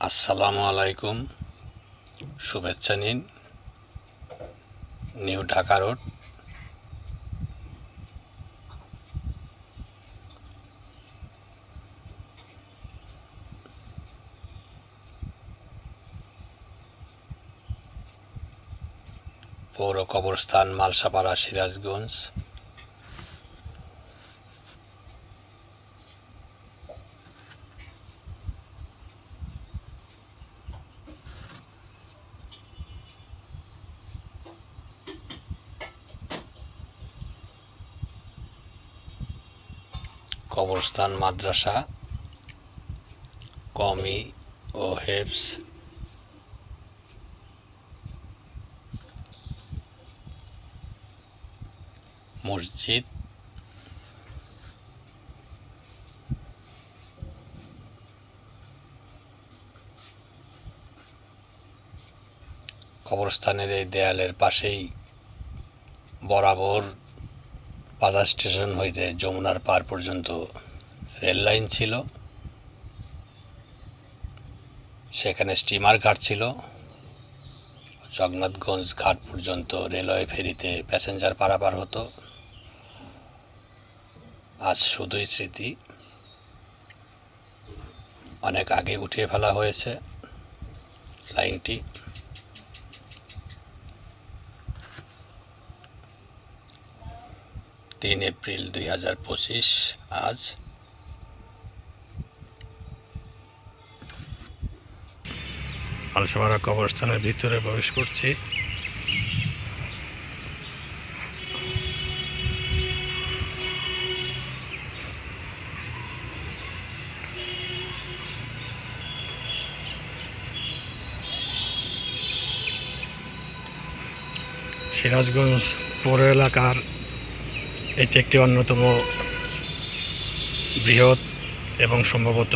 আসসালামু আলাইকুম। শুভেচ্ছা নিন। নিউ ঢাকা রোড, পৌর কবরস্থান, মালসাপাড়া, সিরাজগঞ্জ। কবরস্থান, মাদ্রাসা, কওমি ও হেফজ, মসজিদ, কবরস্থানের এই দেয়ালের পাশেই বরাবর বাজার স্টেশন হইতে যমুনার পার পর্যন্ত রেল লাইন ছিল। সেখানে স্টিমার ঘাট ছিল। জগন্নাথগঞ্জ ঘাট পর্যন্ত রেলওয়ে ফেরিতে প্যাসেঞ্জার পারাপার হতো। আজ শুধুই স্মৃতি। অনেক আগে উঠিয়ে ফেলা হয়েছে লাইনটি। 3 এপ্রিল 2025 আজ। মালসাপাড়া কবরস্থানের ভিতরে প্রবেশ করছি। সিরাজগঞ্জ পৌর এলাকার এটি একটি অন্যতম বৃহৎ এবং সম্ভবত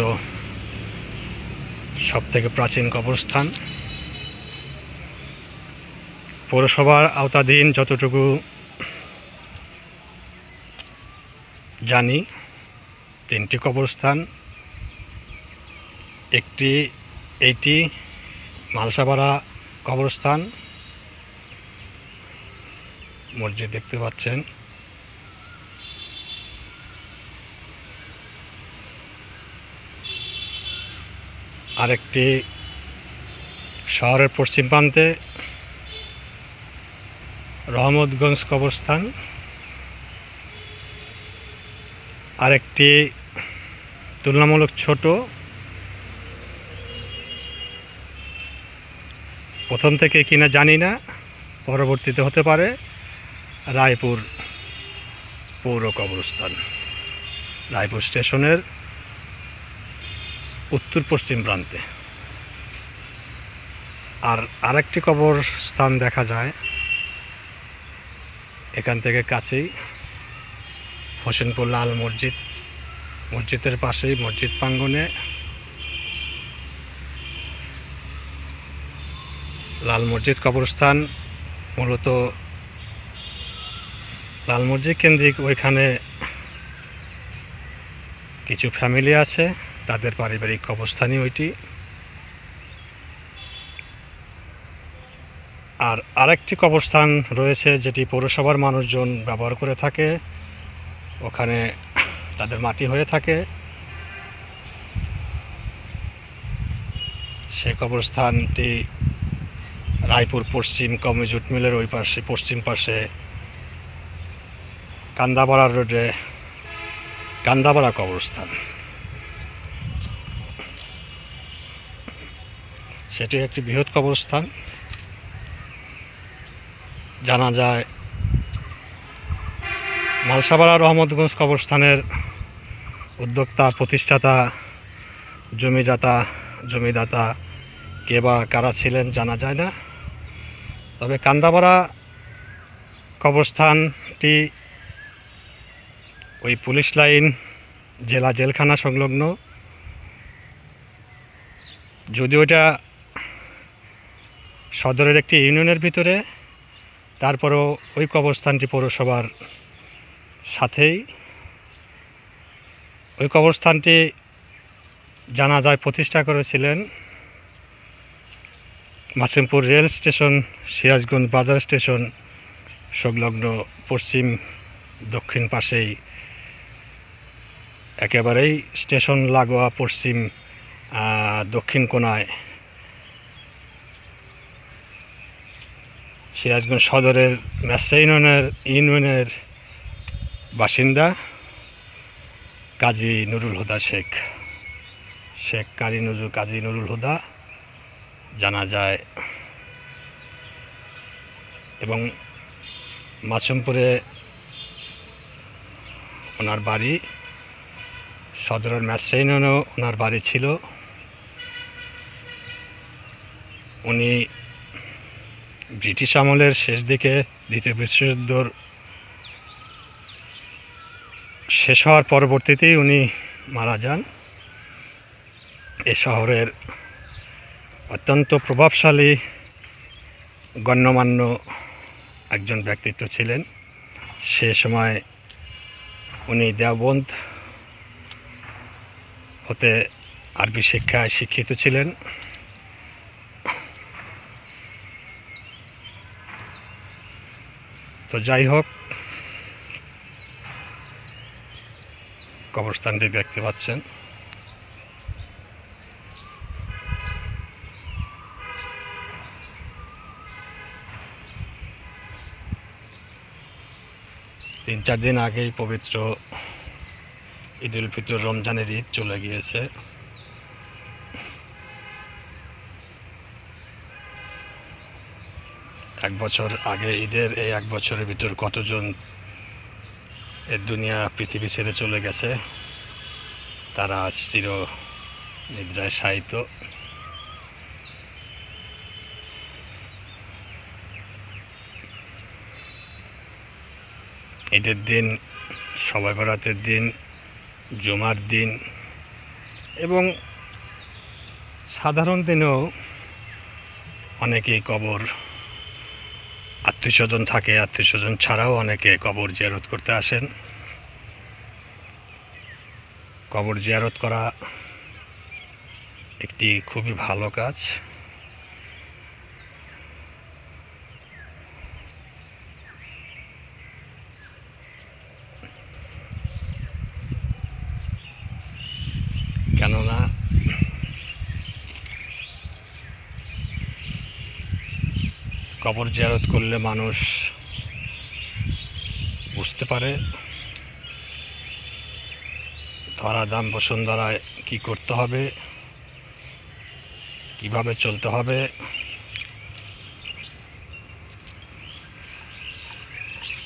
সবথেকে প্রাচীন কবরস্থান। পৌরসভার আওতাধীন যতটুকু জানি 3টি কবরস্থান। এইটি মালসাপাড়া কবরস্থান। মসজিদ দেখতে পাচ্ছেন। আরেকটি শহরের পশ্চিম প্রান্তে রহমতগঞ্জ কবরস্থান। আরেকটি তুলনামূলক ছোট, প্রথম থেকে কিনা জানি না, পরবর্তীতে হতে পারে, রায়পুর পৌর কবরস্থান। রায়পুর স্টেশনের উত্তর পশ্চিম প্রান্তে। আর আরেকটি কবরস্থান দেখা যায় এখান থেকে কাছেই, হোসেনপুর লাল মসজিদ। মসজিদের পাশেই, মসজিদ প্রাঙ্গণে লাল মসজিদ কবরস্থান। মূলত লাল মসজিদ কেন্দ্রিক ওইখানে কিছু ফ্যামিলি আছে, তাদের পারিবারিক কবরস্থানই ওইটি। আর আরেকটি কবরস্থান রয়েছে যেটি পৌরসভার মানুষজন ব্যবহার করে থাকে, ওখানে তাদের মাটি হয়ে থাকে। সেই কবরস্থানটি রায়পুর পশ্চিম কওমি জুট মিলের ওই পাশে, পশ্চিম পাশে কান্দাপাড়া রোডে কান্দাপাড়া কবরস্থান। সেটি একটি বৃহৎ কবরস্থান। জানা যায় মালসাপাড়া রহমতগঞ্জ কবরস্থানের উদ্যোক্তা, প্রতিষ্ঠাতা, জমিদাতা কে বা কারা ছিলেন জানা যায় না। তবে কান্দাপাড়া কবরস্থানটি ওই পুলিশ লাইন, জেলা জেলখানা সংলগ্ন। যদিও এটা সদরের একটি ইউনিয়নের ভিতরে, তারপরেও ওই কবরস্থানটি পৌরসভার সাথেই। ওই কবরস্থানটি জানা যায় প্রতিষ্ঠা করেছিলেন মাসিমপুর রেল স্টেশন, সিরাজগঞ্জ বাজার স্টেশন সংলগ্ন পশ্চিম দক্ষিণ পাশেই একেবারেই স্টেশন লাগোয়া পশ্চিম দক্ষিণ কোণায় সিরাজগঞ্জ সদরের মেসা ইউনিয়নের বাসিন্দা কাজী নুরুল হুদা শেখ কাজী নুরুল হুদা জানা যায়। এবং মাসুমপুরে ওনার বাড়ি, সদরের মেসা ইউনিয়নেও ওনার বাড়ি ছিল। উনি ব্রিটিশ আমলের শেষ দিকে দ্বিতীয় বিশ্বযুদ্ধর শেষ হওয়ার পরবর্তীতেই উনি মারা যান। এ শহরের অত্যন্ত প্রভাবশালী গণ্যমান্য একজন ব্যক্তিত্ব ছিলেন। সে সময় উনি দেওবন্দ হতে আরবি শিক্ষায় শিক্ষিত ছিলেন। তো যাই হোক, কবরস্থানটি দেখতে পাচ্ছেন। তিন চার দিন আগেই পবিত্র ঈদ উল ফিতর, রমজানের ঈদ চলে গিয়েছে। এক বছর আগে ঈদের এই এক বছরের ভিতর কতজন এর দুনিয়া পৃথিবী ছেড়ে চলে গেছে, তারা আজ চির নিদ্রায় শায়িত। ঈদের দিন, শবে বরাতের দিন, জুমার দিন এবং সাধারণ দিনেও অনেকেই কবর, আত্মীয়স্বজন থাকে, আত্মীয়স্বজন ছাড়াও অনেকে কবর জিয়ারত করতে আসেন। কবর জিয়ারত করা একটি খুবই ভালো কাজ। কেননা কবর জিয়ারত করলে মানুষ বুঝতে পারে ধরাধাম বসুন্ধরায় কি করতে হবে, কিভাবে চলতে হবে,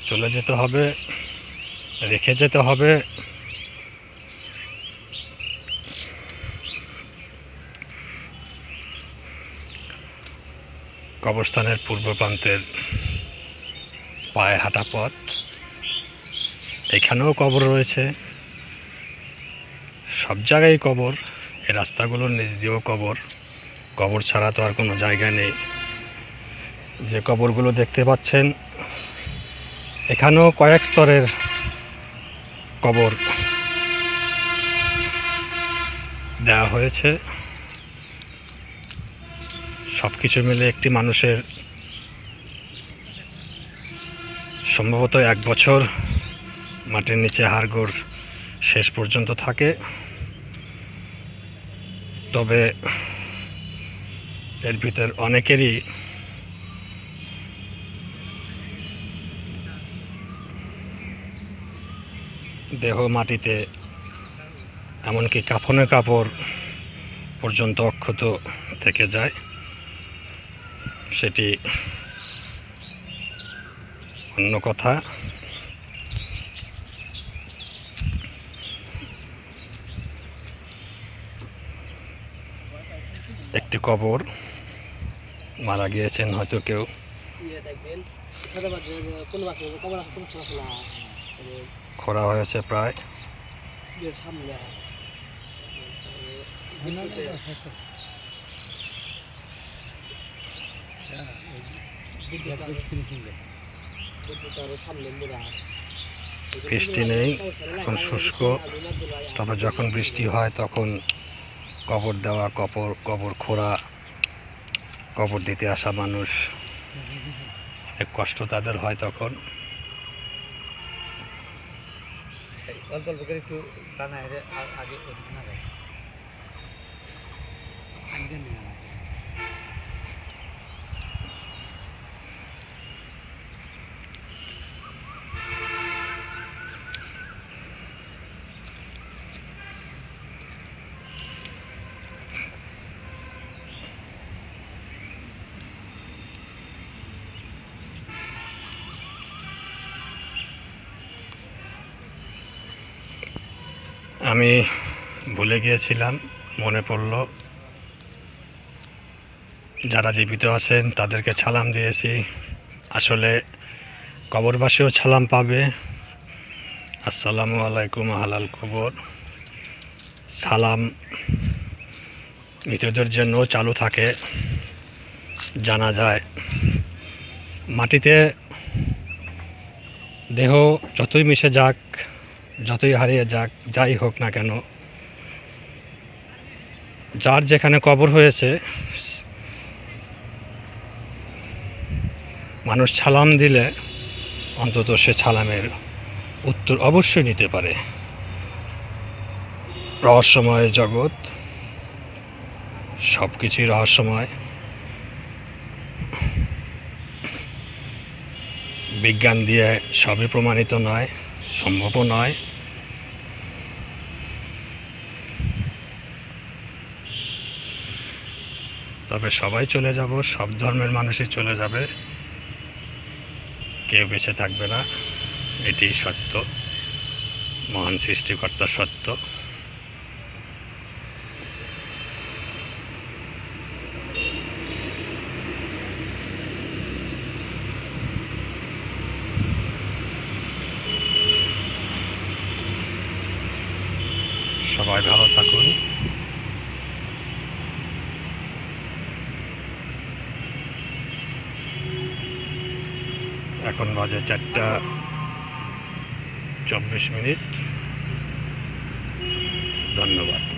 চলে যেতে হবে, রেখে যেতে হবে। কবরস্থানের পূর্ব প্রান্তের পায়ে হাঁটা পথ, এখানেও কবর রয়েছে। সব জায়গায় কবর, এই রাস্তাগুলোর নিচ দিয়েও কবর। কবর ছাড়া তো আর কোনো জায়গা নেই। যে কবরগুলো দেখতে পাচ্ছেন, এখানেও কয়েক স্তরের কবর দেওয়া হয়েছে। সব কিছু মিলে একটি মানুষের সম্ভবত 1 বছর মাটির নিচে হাড়গোড় শেষ পর্যন্ত থাকে। তবে এর ভিতর অনেকেরই দেহ মাটিতে, এমনকি কাফনের কাপড় পর্যন্ত অক্ষত থেকে যায়। সেটি অন্য কথা। একটি কবর, মারা গিয়েছেন হয়তো কেউ, খোঁড়া হয়েছে প্রায়। বৃষ্টি নেই, এখন শুষ্ক। তবে যখন বৃষ্টি হয় তখন কবর দেওয়া, কবর খোঁড়া কবর দিতে আসা মানুষ অনেক কষ্ট তাদের হয় তখন। অল্প অল্প করে একটু বানায় আগে আমি ভুলে গিয়েছিলাম, মনে পড়ল যারা জীবিত আছেন তাদেরকে সালাম দিয়েছি। আসলে কবরবাসীও সালাম পাবে। আসসালামু আলাইকুম হালাল কবর। সালাম মৃতদের জন্য চালু থাকে। জানা যায় মাটিতে দেহ যতই মিশে যাক, যতই হারিয়ে যাক, যাই হোক না কেন, যার যেখানে কবর হয়েছে মানুষ সালাম দিলে অন্তত সে সালামের উত্তর অবশ্যই নিতে পারে। রহস্যময় জগৎ, সব কিছুই রহস্যময়। বিজ্ঞান দিয়ে সবই প্রমাণিত নয়, সম্ভবও নয়। তবে সবাই চলে যাব, সব ধর্মের মানুষই চলে যাবে, কেউ বেঁচে থাকবে না। এটি সত্য, মহান সৃষ্টিকর্তার সত্য। সবাই ভালো থাকুন। এখন বাজে 4টা 24 মিনিট। ধন্যবাদ।